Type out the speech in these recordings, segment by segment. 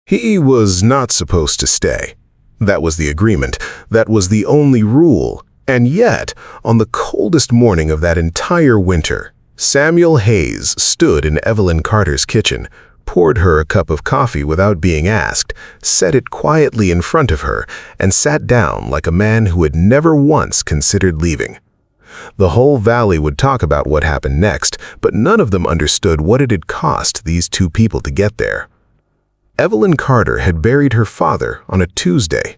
He was not supposed to stay. That was the agreement. That was the only rule. And yet, on the coldest morning of that entire winter, Samuel Hayes stood in Evelyn Carter's kitchen, poured her a cup of coffee without being asked, set it quietly in front of her, and sat down like a man who had never once considered leaving. The whole valley would talk about what happened next, but none of them understood what it had cost these two people to get there. Evelyn Carter had buried her father on a Tuesday.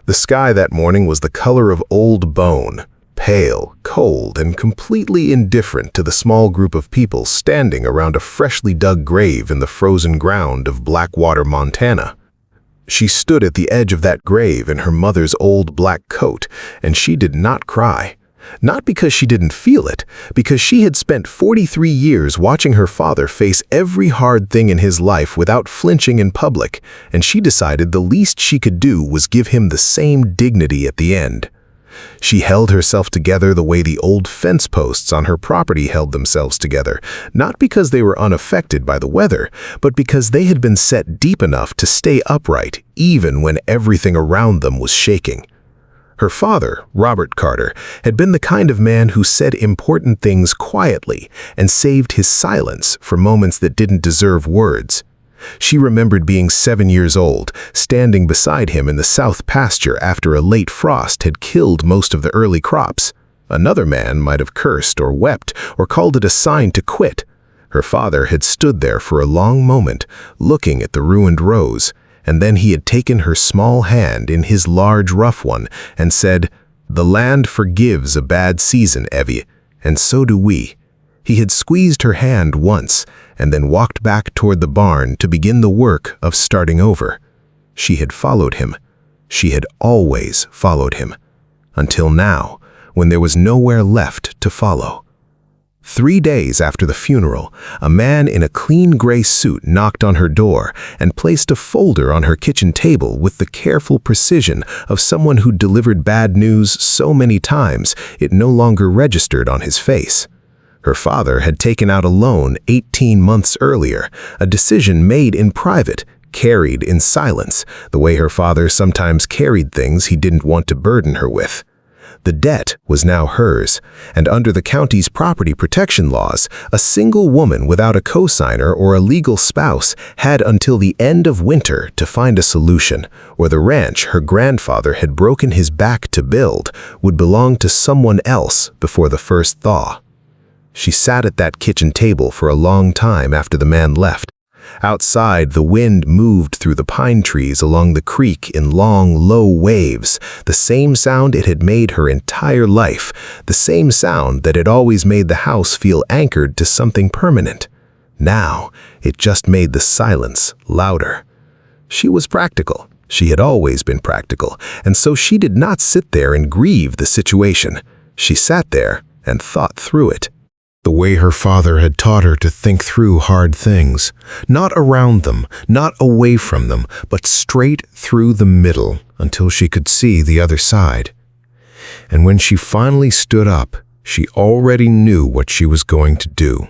The sky that morning was the color of old bone, pale, cold, and completely indifferent to the small group of people standing around a freshly dug grave in the frozen ground of Blackwater, Montana. She stood at the edge of that grave in her mother's old black coat, and she did not cry. Not because she didn't feel it, because she had spent 43 years watching her father face every hard thing in his life without flinching in public, and she decided the least she could do was give him the same dignity at the end. She held herself together the way the old fence posts on her property held themselves together, not because they were unaffected by the weather, but because they had been set deep enough to stay upright even when everything around them was shaking. Her father, Robert Carter, had been the kind of man who said important things quietly and saved his silence for moments that didn't deserve words. She remembered being 7 years old, standing beside him in the south pasture after a late frost had killed most of the early crops. Another man might have cursed or wept or called it a sign to quit. Her father had stood there for a long moment, looking at the ruined rows, and then he had taken her small hand in his large rough one and said, "The land forgives a bad season, Evie, and so do we." He had squeezed her hand once and then walked back toward the barn to begin the work of starting over. She had followed him. She had always followed him. Until now, when there was nowhere left to follow. 3 days after the funeral, a man in a clean gray suit knocked on her door and placed a folder on her kitchen table with the careful precision of someone who delivered bad news so many times it no longer registered on his face. Her father had taken out a loan 18 months earlier, a decision made in private, carried in silence, the way her father sometimes carried things he didn't want to burden her with. The debt was now hers, and under the county's property protection laws, a single woman without a cosigner or a legal spouse had until the end of winter to find a solution, or the ranch her grandfather had broken his back to build would belong to someone else before the first thaw. She sat at that kitchen table for a long time after the man left. Outside, the wind moved through the pine trees along the creek in long, low waves, the same sound it had made her entire life, the same sound that had always made the house feel anchored to something permanent. Now, it just made the silence louder. She was practical. She had always been practical, and so she did not sit there and grieve the situation. She sat there and thought through it. The way her father had taught her to think through hard things, not around them, not away from them, but straight through the middle until she could see the other side. And when she finally stood up, she already knew what she was going to do.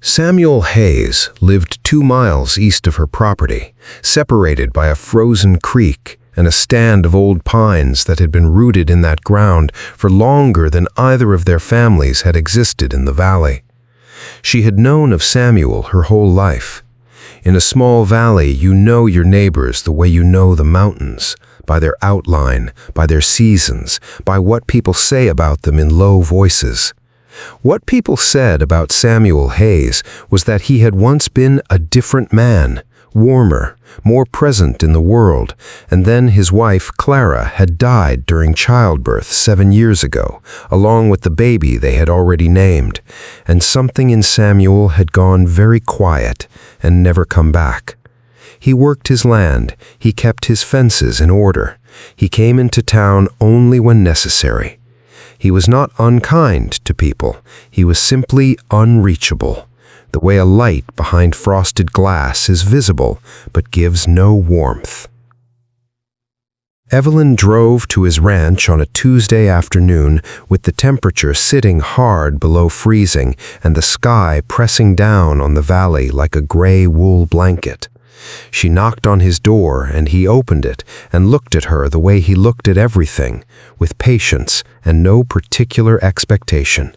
Samuel Hayes lived 2 miles east of her property, separated by a frozen creek and a stand of old pines that had been rooted in that ground for longer than either of their families had existed in the valley. She had known of Samuel her whole life. In a small valley, you know your neighbors the way you know the mountains, by their outline, by their seasons, by what people say about them in low voices. What people said about Samuel Hayes was that he had once been a different man, warmer, more present in the world, and then his wife, Clara, had died during childbirth 7 years ago, along with the baby they had already named, and something in Samuel had gone very quiet and never come back. He worked his land, he kept his fences in order, he came into town only when necessary. He was not unkind to people, he was simply unreachable. The way a light behind frosted glass is visible, but gives no warmth. Evelyn drove to his ranch on a Tuesday afternoon with the temperature sitting hard below freezing and the sky pressing down on the valley like a gray wool blanket. She knocked on his door, and he opened it and looked at her the way he looked at everything, with patience and no particular expectation.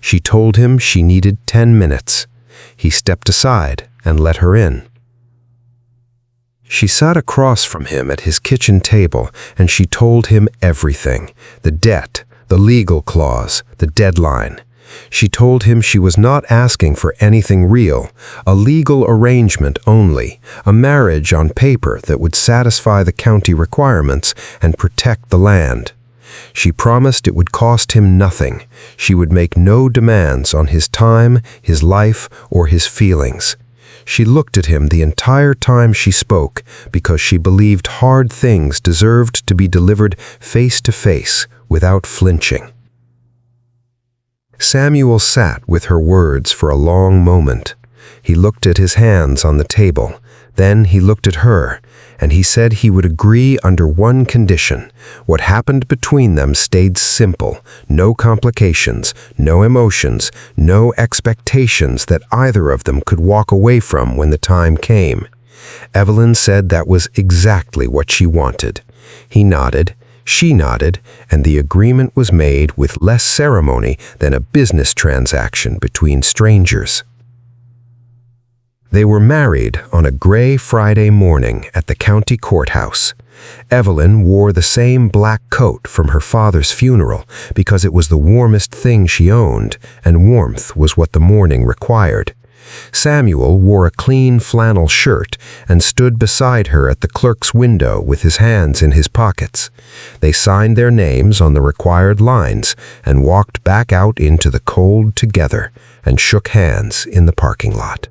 She told him she needed 10 minutes. He stepped aside and let her in. She sat across from him at his kitchen table, and she told him everything: the debt, the legal clause, the deadline. She told him she was not asking for anything real, a legal arrangement only, a marriage on paper that would satisfy the county requirements and protect the land. She promised it would cost him nothing. She would make no demands on his time, his life, or his feelings. She looked at him the entire time she spoke because she believed hard things deserved to be delivered face to face without flinching. Samuel sat with her words for a long moment. He looked at his hands on the table. Then he looked at her, and he said he would agree under one condition. What happened between them stayed simple, no complications, no emotions, no expectations that either of them could walk away from when the time came. Evelyn said that was exactly what she wanted. He nodded. She nodded, and the agreement was made with less ceremony than a business transaction between strangers. They were married on a gray Friday morning at the county courthouse. Evelyn wore the same black coat from her father's funeral because it was the warmest thing she owned, and warmth was what the morning required. Samuel wore a clean flannel shirt and stood beside her at the clerk's window with his hands in his pockets. They signed their names on the required lines and walked back out into the cold together and shook hands in the parking lot.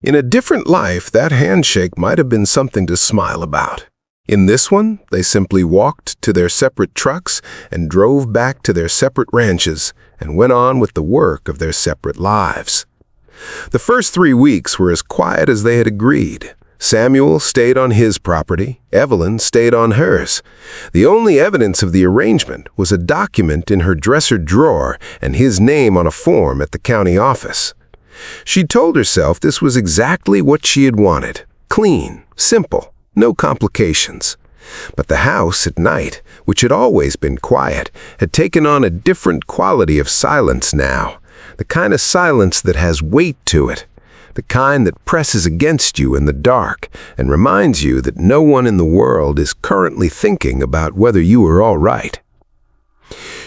In a different life, that handshake might have been something to smile about. In this one, they simply walked to their separate trucks and drove back to their separate ranches and went on with the work of their separate lives. The first 3 weeks were as quiet as they had agreed. Samuel stayed on his property. Evelyn stayed on hers. The only evidence of the arrangement was a document in her dresser drawer and his name on a form at the county office. She told herself this was exactly what she had wanted. Clean, simple, no complications. But the house at night, which had always been quiet, had taken on a different quality of silence now. The kind of silence that has weight to it. The kind that presses against you in the dark and reminds you that no one in the world is currently thinking about whether you are all right.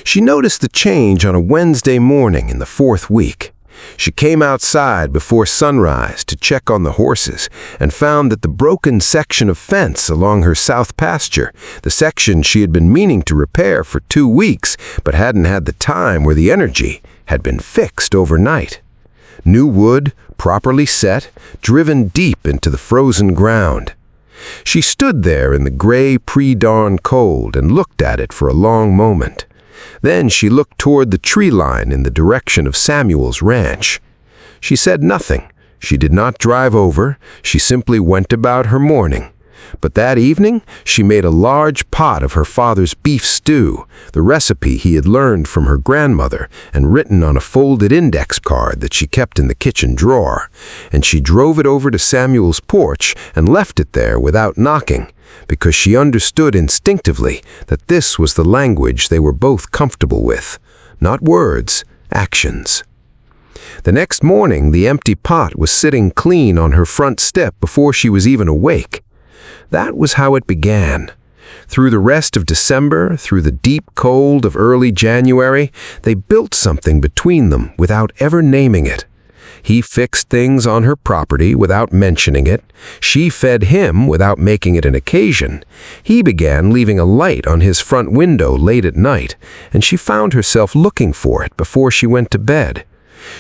She noticed the change on a Wednesday morning in the 4th week. She came outside before sunrise to check on the horses and found that the broken section of fence along her south pasture, the section she had been meaning to repair for 2 weeks but hadn't had the time or the energy, had been fixed overnight. New wood, properly set, driven deep into the frozen ground. She stood there in the gray pre-dawn cold and looked at it for a long moment. Then she looked toward the tree line in the direction of Samuel's ranch. She said nothing. She did not drive over. She simply went about her morning. But that evening, she made a large pot of her father's beef stew, the recipe he had learned from her grandmother and written on a folded index card that she kept in the kitchen drawer, and she drove it over to Samuel's porch and left it there without knocking, because she understood instinctively that this was the language they were both comfortable with, not words, actions. The next morning, the empty pot was sitting clean on her front step before she was even awake. That was how it began. Through the rest of December, through the deep cold of early January, they built something between them without ever naming it. He fixed things on her property without mentioning it. She fed him without making it an occasion. He began leaving a light on his front window late at night, and she found herself looking for it before she went to bed.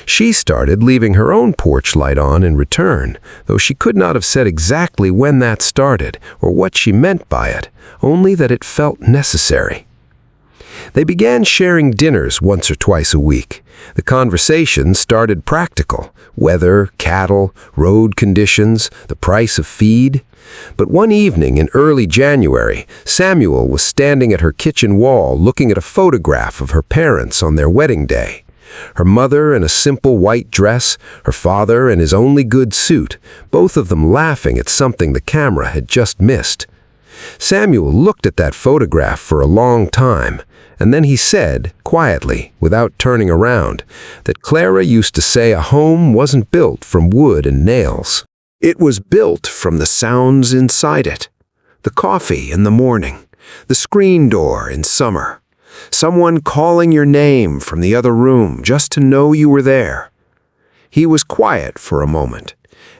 She started leaving her own porch light on in return, though she could not have said exactly when that started or what she meant by it, only that it felt necessary. They began sharing dinners once or twice a week. The conversation started practical: weather, cattle, road conditions, the price of feed. But one evening in early January, Samuel was standing at her kitchen wall looking at a photograph of her parents on their wedding day. Her mother in a simple white dress, her father in his only good suit, both of them laughing at something the camera had just missed. Samuel looked at that photograph for a long time, and then he said, quietly, without turning around, that Clara used to say a home wasn't built from wood and nails. It was built from the sounds inside it. The coffee in the morning, the screen door in summer, someone calling your name from the other room just to know you were there. He was quiet for a moment,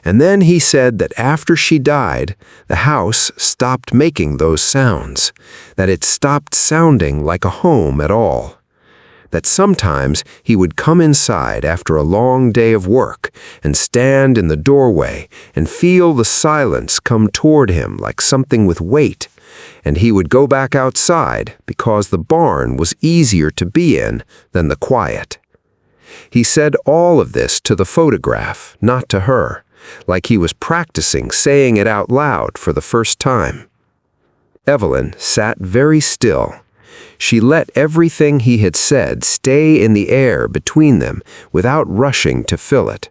and then he said that after she died, the house stopped making those sounds, that it stopped sounding like a home at all. That sometimes he would come inside after a long day of work and stand in the doorway and feel the silence come toward him like something with weight, and he would go back outside because the barn was easier to be in than the quiet. He said all of this to the photograph, not to her, like he was practicing saying it out loud for the first time. Evelyn sat very still. She let everything he had said stay in the air between them without rushing to fill it.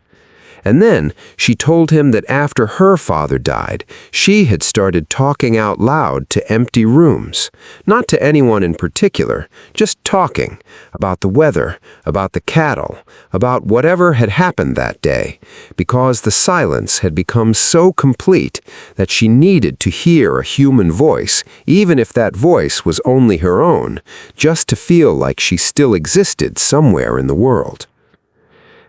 And then she told him that after her father died, she had started talking out loud to empty rooms, not to anyone in particular, just talking about the weather, about the cattle, about whatever had happened that day, because the silence had become so complete that she needed to hear a human voice, even if that voice was only her own, just to feel like she still existed somewhere in the world.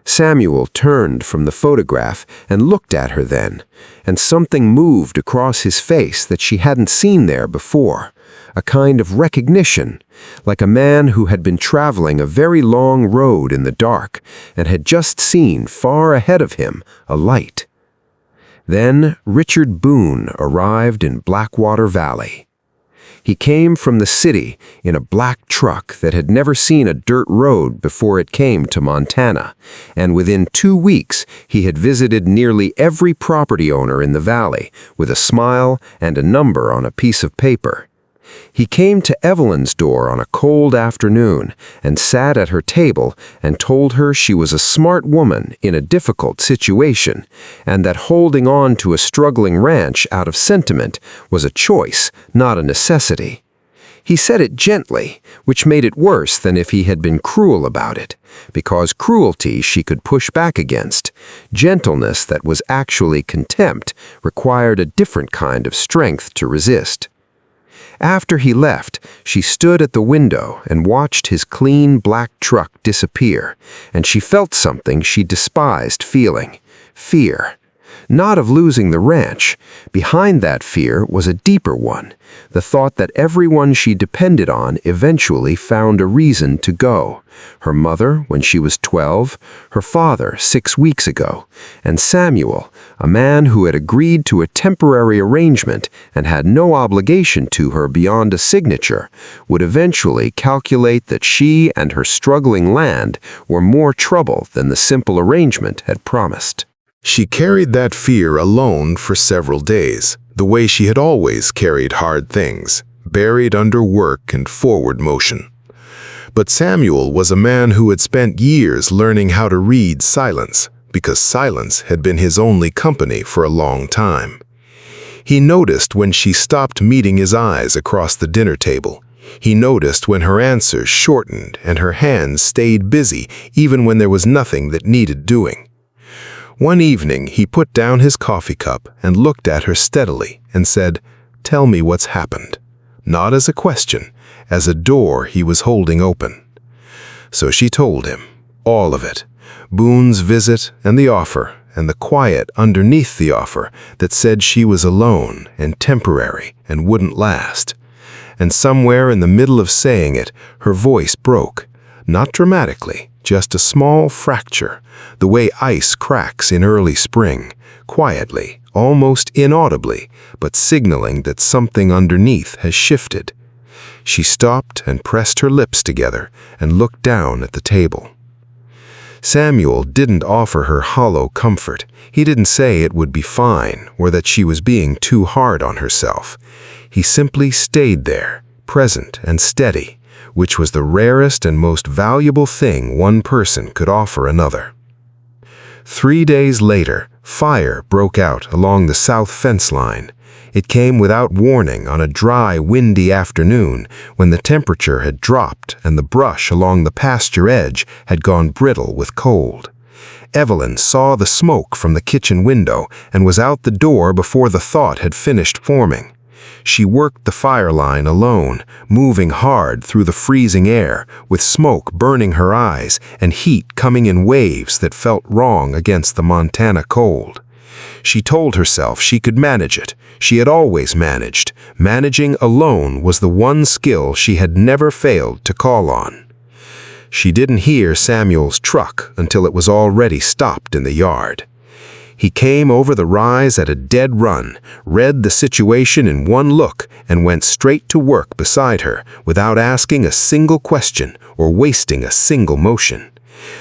Samuel turned from the photograph and looked at her then, and something moved across his face that she hadn't seen there before, a kind of recognition, like a man who had been traveling a very long road in the dark and had just seen far ahead of him a light. Then Richard Boone arrived in Blackwater Valley. He came from the city in a black truck that had never seen a dirt road before it came to Montana, and within 2 weeks he had visited nearly every property owner in the valley with a smile and a number on a piece of paper. He came to Evelyn's door on a cold afternoon and sat at her table and told her she was a smart woman in a difficult situation, and that holding on to a struggling ranch out of sentiment was a choice, not a necessity. He said it gently, which made it worse than if he had been cruel about it, because cruelty she could push back against. Gentleness that was actually contempt required a different kind of strength to resist. After he left, she stood at the window and watched his clean black truck disappear, and she felt something she despised feeling: fear. Not of losing the ranch. Behind that fear was a deeper one, the thought that everyone she depended on eventually found a reason to go. Her mother when she was 12, her father 6 weeks ago, and Samuel, a man who had agreed to a temporary arrangement and had no obligation to her beyond a signature, would eventually calculate that she and her struggling land were more trouble than the simple arrangement had promised. She carried that fear alone for several days, the way she had always carried hard things, buried under work and forward motion. But Samuel was a man who had spent years learning how to read silence, because silence had been his only company for a long time. He noticed when she stopped meeting his eyes across the dinner table. He noticed when her answers shortened and her hands stayed busy even when there was nothing that needed doing. One evening, he put down his coffee cup and looked at her steadily and said, "Tell me what's happened." Not as a question, as a door he was holding open. So she told him, all of it, Boone's visit and the offer, and the quiet underneath the offer that said she was alone and temporary and wouldn't last. And somewhere in the middle of saying it, her voice broke, not dramatically, just a small fracture, the way ice cracks in early spring, quietly, almost inaudibly, but signaling that something underneath has shifted. She stopped and pressed her lips together and looked down at the table. Samuel didn't offer her hollow comfort. He didn't say it would be fine or that she was being too hard on herself. He simply stayed there, present and steady, which was the rarest and most valuable thing one person could offer another. 3 days later, fire broke out along the south fence line. It came without warning on a dry, windy afternoon when the temperature had dropped and the brush along the pasture edge had gone brittle with cold. Evelyn saw the smoke from the kitchen window and was out the door before the thought had finished forming. She worked the fire line alone, moving hard through the freezing air, with smoke burning her eyes and heat coming in waves that felt wrong against the Montana cold. She told herself she could manage it. She had always managed. Managing alone was the one skill she had never failed to call on. She didn't hear Samuel's truck until it was already stopped in the yard. He came over the rise at a dead run, read the situation in one look, and went straight to work beside her without asking a single question or wasting a single motion.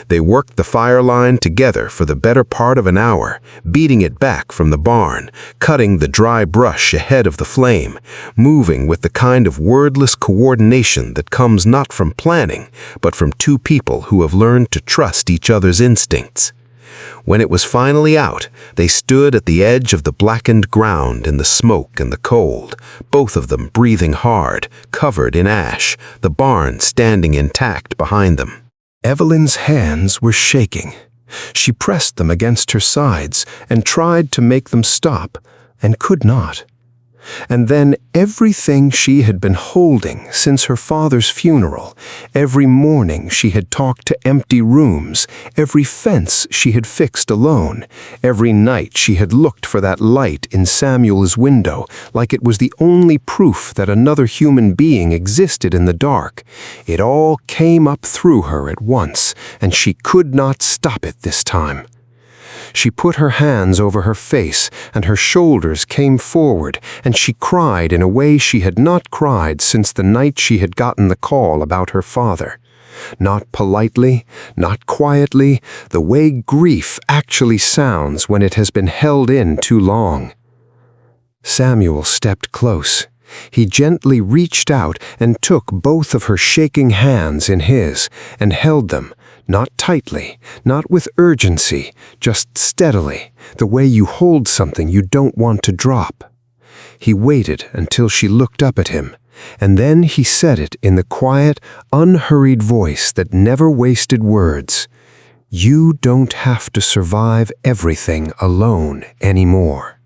They worked the fire line together for the better part of an hour, beating it back from the barn, cutting the dry brush ahead of the flame, moving with the kind of wordless coordination that comes not from planning, but from two people who have learned to trust each other's instincts. When it was finally out, they stood at the edge of the blackened ground in the smoke and the cold, both of them breathing hard, covered in ash, the barn standing intact behind them. Evelyn's hands were shaking. She pressed them against her sides and tried to make them stop, and could not. And then everything she had been holding since her father's funeral, every morning she had talked to empty rooms, every fence she had fixed alone, every night she had looked for that light in Samuel's window like it was the only proof that another human being existed in the dark, it all came up through her at once, and she could not stop it this time. She put her hands over her face, and her shoulders came forward, and she cried in a way she had not cried since the night she had gotten the call about her father. Not politely, not quietly, the way grief actually sounds when it has been held in too long. Samuel stepped close. He gently reached out and took both of her shaking hands in his and held them, not tightly, not with urgency, just steadily, the way you hold something you don't want to drop. He waited until she looked up at him, and then he said it in the quiet, unhurried voice that never wasted words. "You don't have to survive everything alone anymore."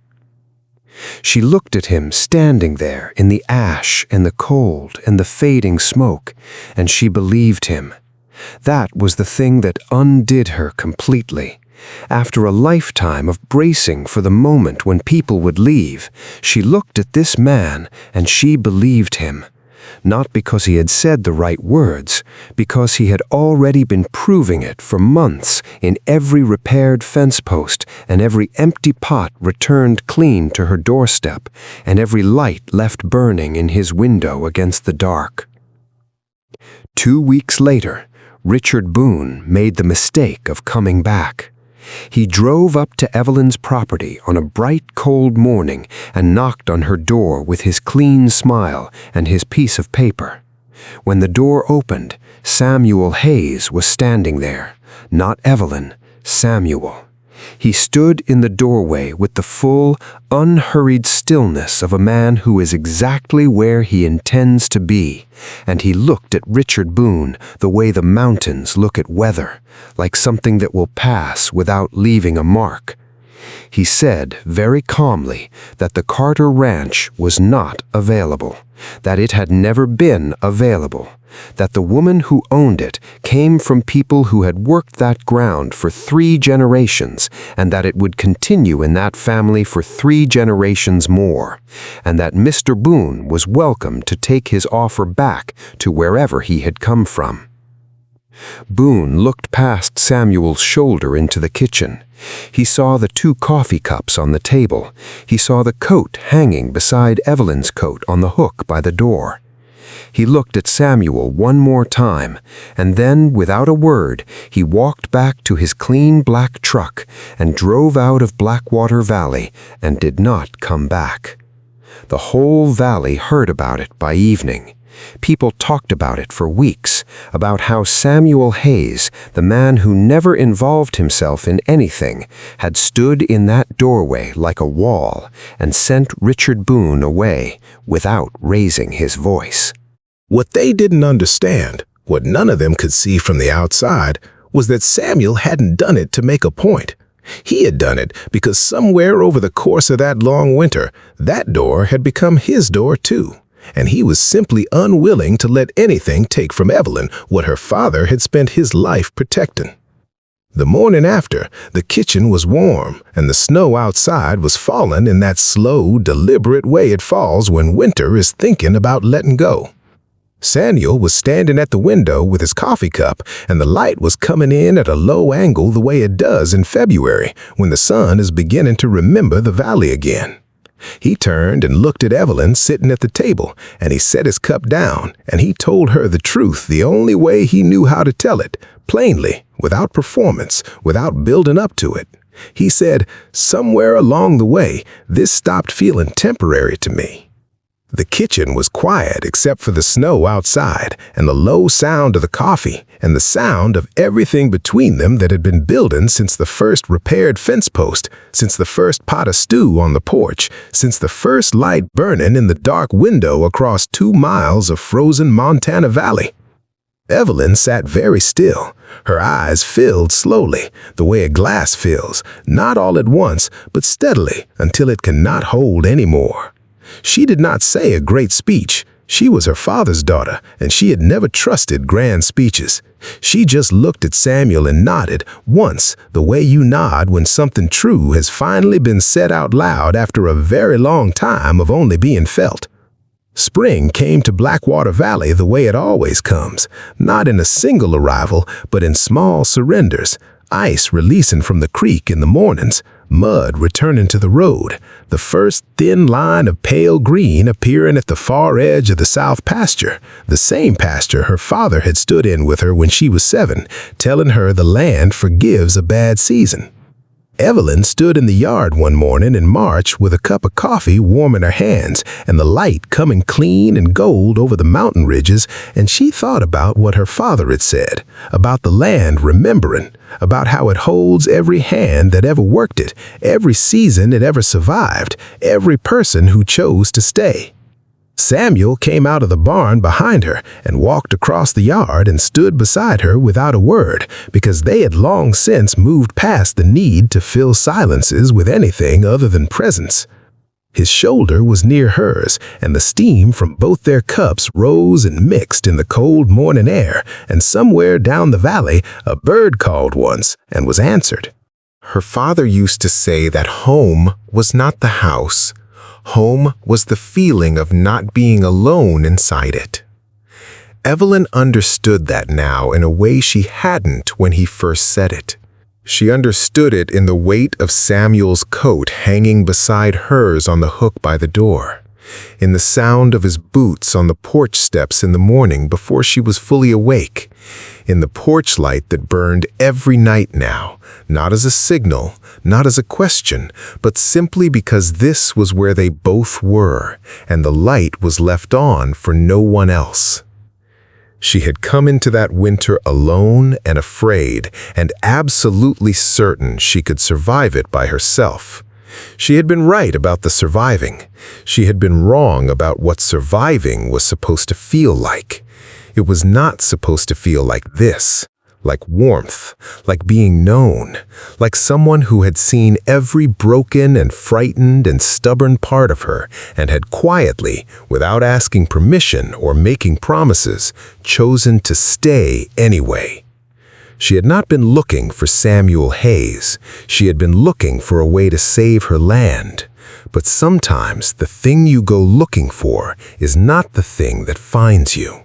She looked at him standing there in the ash and the cold and the fading smoke, and she believed him. That was the thing that undid her completely. After a lifetime of bracing for the moment when people would leave, she looked at this man and she believed him. Not because he had said the right words, because he had already been proving it for months in every repaired fence post and every empty pot returned clean to her doorstep and every light left burning in his window against the dark. 2 weeks later, Richard Boone made the mistake of coming back. He drove up to Evelyn's property on a bright, cold morning and knocked on her door with his clean smile and his piece of paper. When the door opened, Samuel Hayes was standing there. Not Evelyn, Samuel. He stood in the doorway with the full, unhurried stillness of a man who is exactly where he intends to be, and he looked at Richard Boone the way the mountains look at weather, like something that will pass without leaving a mark. He said very calmly that the Carter Ranch was not available, that it had never been available, that the woman who owned it came from people who had worked that ground for 3 generations, and that it would continue in that family for 3 generations more, and that Mr. Boone was welcome to take his offer back to wherever he had come from. Boone looked past Samuel's shoulder into the kitchen. He saw the 2 coffee cups on the table. He saw the coat hanging beside Evelyn's coat on the hook by the door. He looked at Samuel one more time, and then, without a word, he walked back to his clean black truck and drove out of Blackwater Valley and did not come back. The whole valley heard about it by evening. People talked about it for weeks, about how Samuel Hayes, the man who never involved himself in anything, had stood in that doorway like a wall and sent Richard Boone away without raising his voice. What they didn't understand, what none of them could see from the outside, was that Samuel hadn't done it to make a point. He had done it because somewhere over the course of that long winter, that door had become his door too. And he was simply unwilling to let anything take from Evelyn what her father had spent his life protecting. The morning after, the kitchen was warm, and the snow outside was falling in that slow, deliberate way it falls when winter is thinking about letting go. Samuel was standing at the window with his coffee cup, and the light was coming in at a low angle the way it does in February, when the sun is beginning to remember the valley again. He turned and looked at Evelyn sitting at the table, and he set his cup down, and he told her the truth the only way he knew how to tell it, plainly, without performance, without building up to it. He said, "Somewhere along the way, this stopped feeling temporary to me." The kitchen was quiet except for the snow outside and the low sound of the coffee and the sound of everything between them that had been building since the first repaired fence post, since the first pot of stew on the porch, since the first light burning in the dark window across 2 miles of frozen Montana Valley. Evelyn sat very still. Her eyes filled slowly, the way a glass fills, not all at once, but steadily until it cannot hold any more. She did not say a great speech. She was her father's daughter, and she had never trusted grand speeches. She just looked at Samuel and nodded, once, the way you nod when something true has finally been said out loud after a very long time of only being felt. Spring came to Blackwater Valley the way it always comes, not in a single arrival, but in small surrenders, ice releasing from the creek in the mornings, mud returning to the road, the first thin line of pale green appearing at the far edge of the south pasture, the same pasture her father had stood in with her when she was 7, telling her the land forgives a bad season. Evelyn stood in the yard one morning in March with a cup of coffee warm in her hands and the light coming clean and gold over the mountain ridges, and she thought about what her father had said, about the land remembering, about how it holds every hand that ever worked it, every season it ever survived, every person who chose to stay. Samuel came out of the barn behind her and walked across the yard and stood beside her without a word, because they had long since moved past the need to fill silences with anything other than presence. His shoulder was near hers, and the steam from both their cups rose and mixed in the cold morning air, and somewhere down the valley a bird called once and was answered. Her father used to say that home was not the house. Home was the feeling of not being alone inside it. Evelyn understood that now in a way she hadn't when he first said it. She understood it in the weight of Samuel's coat hanging beside hers on the hook by the door, in the sound of his boots on the porch steps in the morning before she was fully awake, in the porch light that burned every night now, not as a signal, not as a question, but simply because this was where they both were, and the light was left on for no one else. She had come into that winter alone and afraid, and absolutely certain she could survive it by herself. She had been right about the surviving. She had been wrong about what surviving was supposed to feel like. It was not supposed to feel like this, like warmth, like being known, like someone who had seen every broken and frightened and stubborn part of her and had quietly, without asking permission or making promises, chosen to stay anyway. She had not been looking for Samuel Hayes. She had been looking for a way to save her land. But sometimes the thing you go looking for is not the thing that finds you.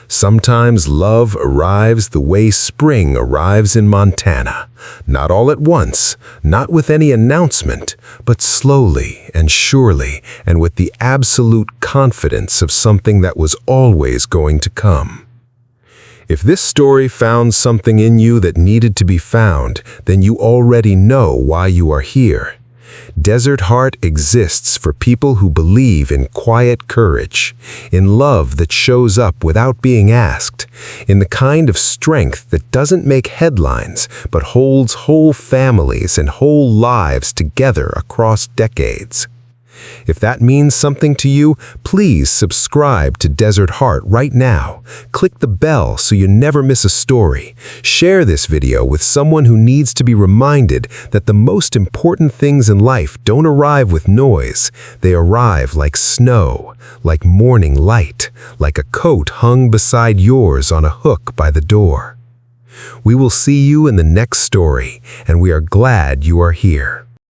Sometimes love arrives the way spring arrives in Montana, not all at once, not with any announcement, but slowly and surely and with the absolute confidence of something that was always going to come. If this story found something in you that needed to be found, then you already know why you are here. Desert Heart exists for people who believe in quiet courage, in love that shows up without being asked, in the kind of strength that doesn't make headlines but holds whole families and whole lives together across decades. If that means something to you, please subscribe to Desert Heart right now. Click the bell so you never miss a story. Share this video with someone who needs to be reminded that the most important things in life don't arrive with noise. They arrive like snow, like morning light, like a coat hung beside yours on a hook by the door. We will see you in the next story, and we are glad you are here.